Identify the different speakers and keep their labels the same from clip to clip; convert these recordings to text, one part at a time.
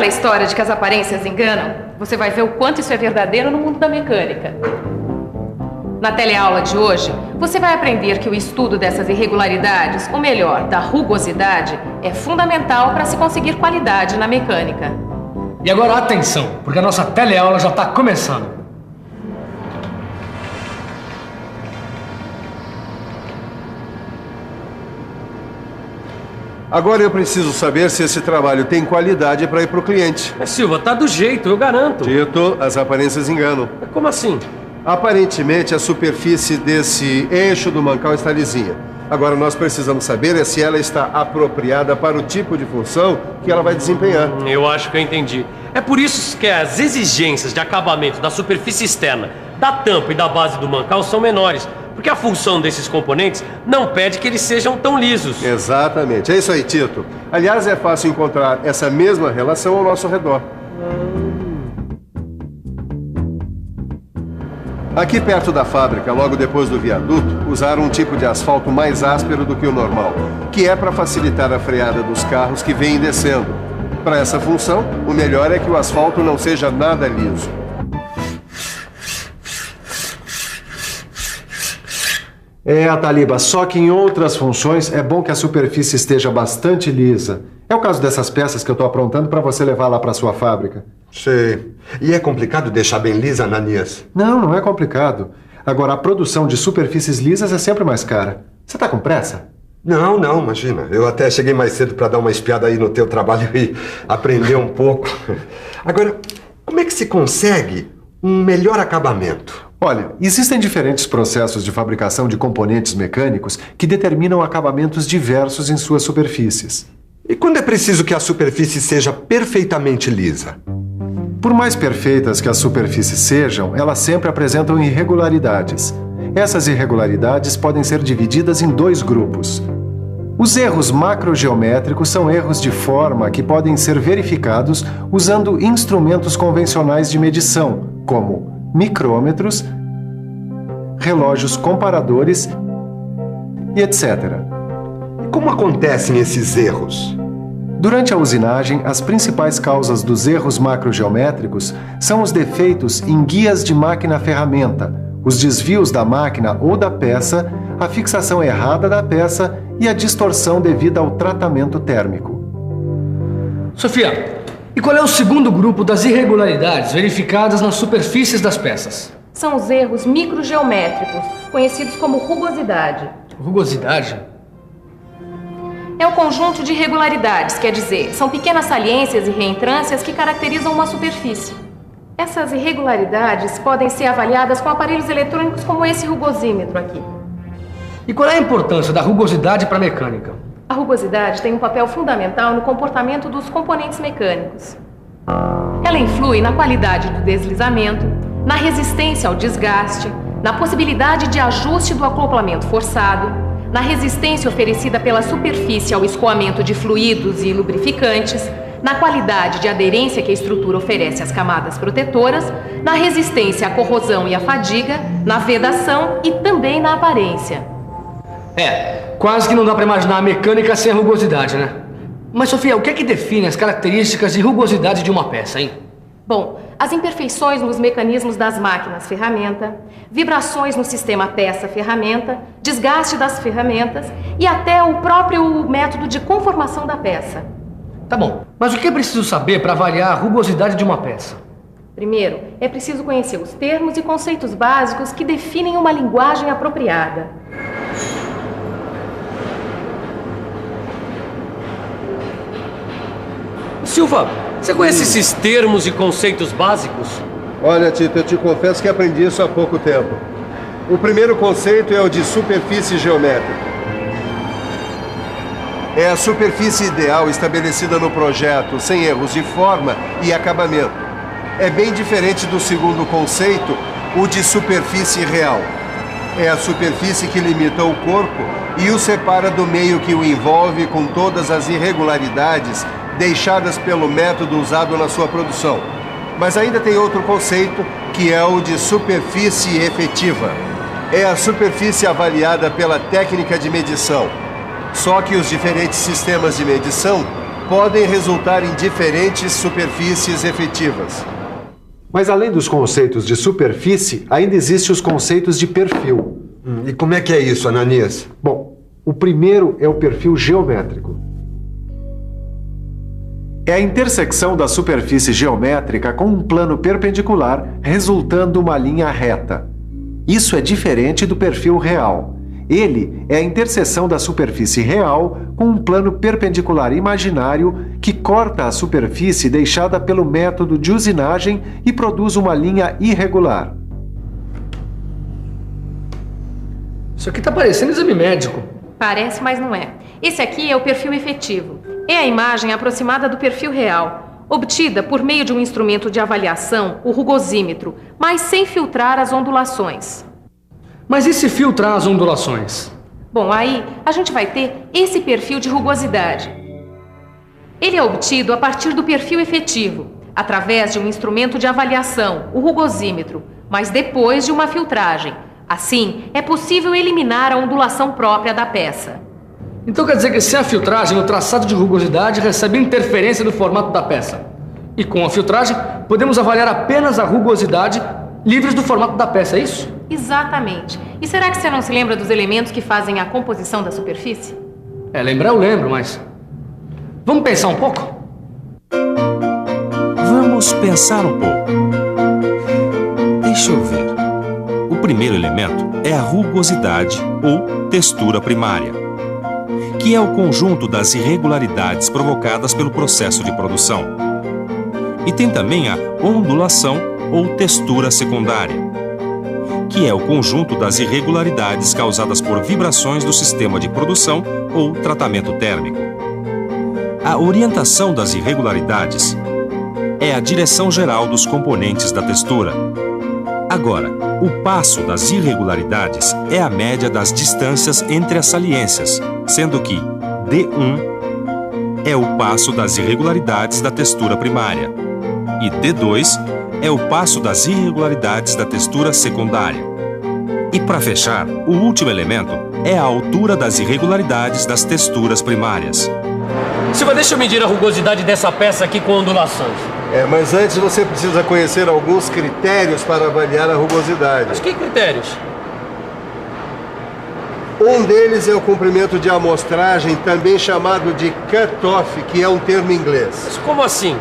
Speaker 1: aquela história de que as aparências enganam? Você vai ver o quanto isso é verdadeiro no mundo da mecânica. Na teleaula de hoje, você vai aprender que o estudo dessas irregularidades, ou melhor, da rugosidade, é fundamental para se conseguir qualidade na mecânica.
Speaker 2: E agora atenção, porque a nossa teleaula já está começando.
Speaker 3: Agora eu preciso saber se esse trabalho tem qualidade para ir para o cliente.
Speaker 4: Silva, tá do jeito, eu garanto.
Speaker 3: Tito, as aparências enganam.
Speaker 4: Como assim?
Speaker 3: Aparentemente, a superfície desse eixo do mancal está lisinha. Agora, nós precisamos saber se ela está apropriada para o tipo de função que ela vai desempenhar.
Speaker 4: Eu acho que eu entendi. É por isso que as exigências de acabamento da superfície externa, da tampa e da base do mancal são menores. Porque a função desses componentes não pede que eles sejam tão lisos.
Speaker 3: Exatamente. É isso aí, Tito. Aliás, é fácil encontrar essa mesma relação ao nosso redor. Aqui perto da fábrica, logo depois do viaduto, usaram um tipo de asfalto mais áspero do que o normal, que é para facilitar a freada dos carros que vêm descendo. Para essa função, o melhor é que o asfalto não seja nada liso.
Speaker 5: Taliba, só que em outras funções é bom que a superfície esteja bastante lisa. É o caso dessas peças que eu estou aprontando para você levar lá para sua fábrica.
Speaker 6: Sei. E é complicado deixar bem lisa, Ananias?
Speaker 5: Não é complicado. Agora, a produção de superfícies lisas é sempre mais cara. Você está com pressa?
Speaker 6: Não, imagina. Eu até cheguei mais cedo para dar uma espiada aí no teu trabalho e aprender um pouco. Agora, como é que se consegue um melhor acabamento?
Speaker 5: Olha, existem diferentes processos de fabricação de componentes mecânicos que determinam acabamentos diversos em suas superfícies.
Speaker 6: E quando é preciso que a superfície seja perfeitamente lisa?
Speaker 5: Por mais perfeitas que as superfícies sejam, elas sempre apresentam irregularidades. Essas irregularidades podem ser divididas em dois grupos. Os erros macrogeométricos são erros de forma que podem ser verificados usando instrumentos convencionais de medição, como micrômetros, relógios comparadores e etc.
Speaker 6: E como acontecem esses erros?
Speaker 5: Durante a usinagem, as principais causas dos erros macrogeométricos são os defeitos em guias de máquina-ferramenta, os desvios da máquina ou da peça, a fixação errada da peça e a distorção devida ao tratamento térmico.
Speaker 2: Sofia, e qual é o segundo grupo das irregularidades verificadas nas superfícies das peças?
Speaker 1: São os erros microgeométricos, conhecidos como rugosidade.
Speaker 2: Rugosidade?
Speaker 1: É um conjunto de irregularidades, quer dizer, são pequenas saliências e reentrâncias que caracterizam uma superfície. Essas irregularidades podem ser avaliadas com aparelhos eletrônicos como esse rugosímetro aqui.
Speaker 2: E qual é a importância da rugosidade para a mecânica?
Speaker 1: A rugosidade tem um papel fundamental no comportamento dos componentes mecânicos. Ela influi na qualidade do deslizamento, na resistência ao desgaste, na possibilidade de ajuste do acoplamento forçado, na resistência oferecida pela superfície ao escoamento de fluidos e lubrificantes, na qualidade de aderência que a estrutura oferece às camadas protetoras, na resistência à corrosão e à fadiga, na vedação e também na aparência.
Speaker 2: Quase que não dá para imaginar a mecânica sem a rugosidade, né? Mas, Sofia, o que é que define as características de rugosidade de uma peça, hein?
Speaker 1: Bom, as imperfeições nos mecanismos das máquinas-ferramenta, vibrações no sistema peça-ferramenta, desgaste das ferramentas e até o próprio método de conformação da peça.
Speaker 2: Tá bom, mas o que é preciso saber para avaliar a rugosidade de uma peça?
Speaker 1: Primeiro, é preciso conhecer os termos e conceitos básicos que definem uma linguagem apropriada.
Speaker 4: Silva, você conhece esses termos e conceitos básicos?
Speaker 3: Olha, Tito, eu te confesso que aprendi isso há pouco tempo. O primeiro conceito é o de superfície geométrica. É a superfície ideal estabelecida no projeto, sem erros de forma e acabamento. É bem diferente do segundo conceito, o de superfície real. É a superfície que limita o corpo e o separa do meio que o envolve com todas as irregularidades deixadas pelo método usado na sua produção. Mas ainda tem outro conceito, que é o de superfície efetiva. É a superfície avaliada pela técnica de medição. Só que os diferentes sistemas de medição podem resultar em diferentes superfícies efetivas.
Speaker 5: Mas além dos conceitos de superfície, ainda existem os conceitos de perfil.
Speaker 6: E como é que é isso, Ananias?
Speaker 5: Bom, o primeiro é o perfil geométrico. É a intersecção da superfície geométrica com um plano perpendicular, resultando uma linha reta. Isso é diferente do perfil real. Ele é a interseção da superfície real com um plano perpendicular imaginário que corta a superfície deixada pelo método de usinagem e produz uma linha irregular.
Speaker 2: Isso aqui tá parecendo exame médico.
Speaker 1: Parece, mas não é. Esse aqui é o perfil efetivo. É a imagem aproximada do perfil real, obtida por meio de um instrumento de avaliação, o rugosímetro, mas sem filtrar as ondulações.
Speaker 2: Mas e se filtrar as ondulações?
Speaker 1: Bom, aí a gente vai ter esse perfil de rugosidade. Ele é obtido a partir do perfil efetivo, através de um instrumento de avaliação, o rugosímetro, mas depois de uma filtragem. Assim, é possível eliminar a ondulação própria da peça.
Speaker 2: Então quer dizer que sem a filtragem, o traçado de rugosidade recebe interferência do formato da peça. E com a filtragem, podemos avaliar apenas a rugosidade livres do formato da peça, é isso?
Speaker 1: Exatamente. E será que você não se lembra dos elementos que fazem a composição da superfície?
Speaker 2: Lembrar eu lembro, mas... Vamos pensar um pouco?
Speaker 7: Vamos pensar um pouco. Deixa eu ver. O primeiro elemento é a rugosidade ou textura primária, que é o conjunto das irregularidades provocadas pelo processo de produção. E tem também a ondulação ou textura secundária, que é o conjunto das irregularidades causadas por vibrações do sistema de produção ou tratamento térmico. A orientação das irregularidades é a direção geral dos componentes da textura. Agora, o passo das irregularidades é a média das distâncias entre as saliências, sendo que D1 é o passo das irregularidades da textura primária e D2 é o passo das irregularidades da textura secundária. E para fechar, o último elemento é a altura das irregularidades das texturas primárias.
Speaker 4: Silva, deixa eu medir a rugosidade dessa peça aqui com ondulações.
Speaker 3: Mas antes você precisa conhecer alguns critérios para avaliar a rugosidade.
Speaker 4: Mas que critérios?
Speaker 3: Um deles é o comprimento de amostragem, também chamado de cut-off, que é um termo inglês.
Speaker 4: Mas como assim?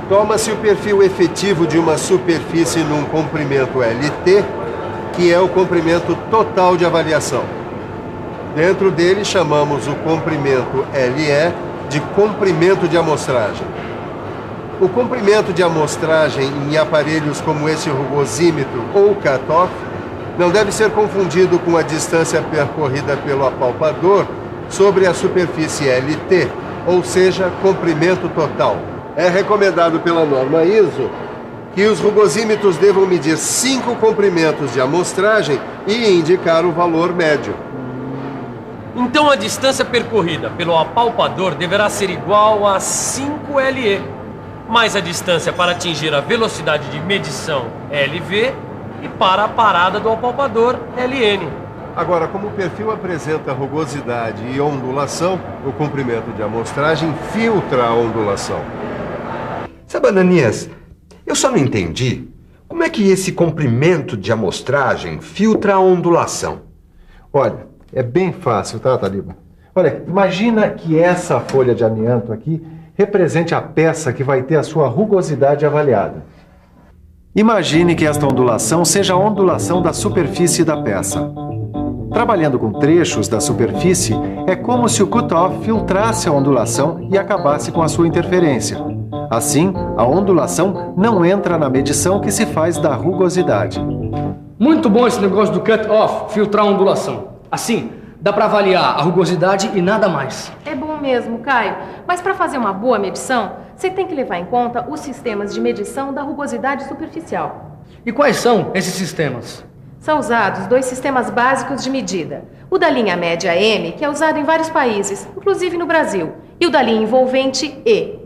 Speaker 3: Toma-se o perfil efetivo de uma superfície num comprimento LT, que é o comprimento total de avaliação. Dentro dele chamamos o comprimento LE de comprimento de amostragem. O comprimento de amostragem em aparelhos como esse rugosímetro ou cut-off não deve ser confundido com a distância percorrida pelo apalpador sobre a superfície LT, ou seja, comprimento total. É recomendado pela norma ISO que os rugosímetros devam medir 5 comprimentos de amostragem e indicar o valor médio.
Speaker 4: Então a distância percorrida pelo apalpador deverá ser igual a 5 LE, mais a distância para atingir a velocidade de medição LV e para a parada do apalpador LN.
Speaker 3: Agora, como o perfil apresenta rugosidade e ondulação, o comprimento de amostragem filtra a ondulação.
Speaker 6: Sabe, Ananias, eu só não entendi como é que esse comprimento de amostragem filtra a ondulação.
Speaker 5: Olha, é bem fácil, tá, Taliba? Olha, imagina que essa folha de amianto aqui represente a peça que vai ter a sua rugosidade avaliada. Imagine que esta ondulação seja a ondulação da superfície da peça. Trabalhando com trechos da superfície, é como se o cut-off filtrasse a ondulação e acabasse com a sua interferência. Assim, a ondulação não entra na medição que se faz da rugosidade.
Speaker 2: Muito bom esse negócio do cut-off, filtrar a ondulação. Assim, dá para avaliar a rugosidade e nada mais.
Speaker 1: É bom mesmo, Caio. Mas para fazer uma boa medição, você tem que levar em conta os sistemas de medição da rugosidade superficial.
Speaker 2: E quais são esses sistemas?
Speaker 1: São usados 2 sistemas básicos de medida. O da linha média M, que é usado em vários países, inclusive no Brasil, e o da linha envolvente E.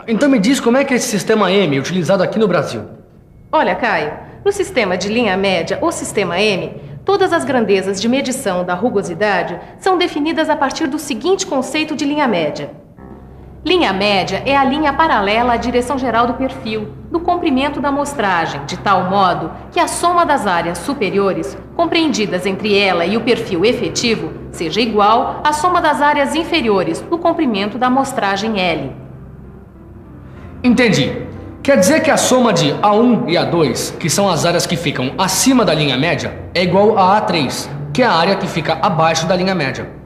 Speaker 2: Então me diz como é que é esse sistema M é utilizado aqui no Brasil.
Speaker 1: Olha, Caio, no sistema de linha média ou sistema M, todas as grandezas de medição da rugosidade são definidas a partir do seguinte conceito de linha média. Linha média é a linha paralela à direção geral do perfil, do comprimento da amostragem, de tal modo que a soma das áreas superiores, compreendidas entre ela e o perfil efetivo, seja igual à soma das áreas inferiores do comprimento da amostragem L.
Speaker 2: Entendi. Quer dizer que a soma de A1 e A2, que são as áreas que ficam acima da linha média, é igual a A3, que é a área que fica abaixo da linha média.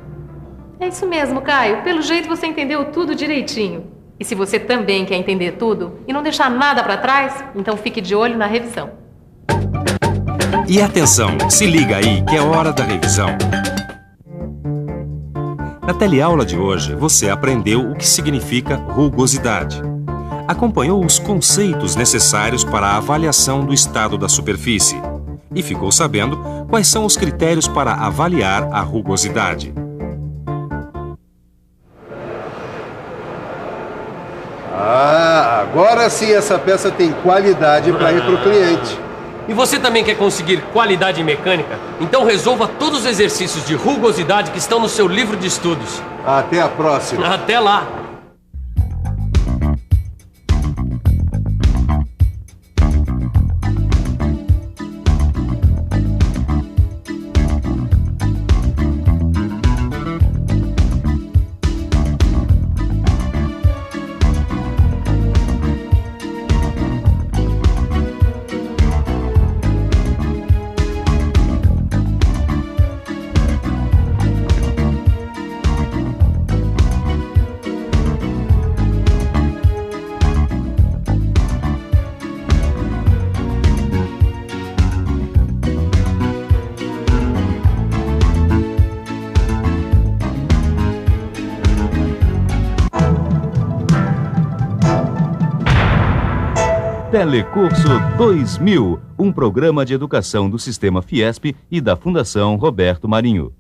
Speaker 1: É isso mesmo, Caio. Pelo jeito você entendeu tudo direitinho. E se você também quer entender tudo e não deixar nada para trás, então fique de olho na revisão.
Speaker 7: E atenção, se liga aí que é hora da revisão. Na teleaula de hoje, você aprendeu o que significa rugosidade. Acompanhou os conceitos necessários para a avaliação do estado da superfície. E ficou sabendo quais são os critérios para avaliar a rugosidade.
Speaker 3: Agora sim essa peça tem qualidade para ir para o cliente.
Speaker 4: E você também quer conseguir qualidade mecânica? Então resolva todos os exercícios de rugosidade que estão no seu livro de estudos.
Speaker 3: Até a próxima.
Speaker 4: Até lá!
Speaker 8: Telecurso 2000, um programa de educação do Sistema Fiesp e da Fundação Roberto Marinho.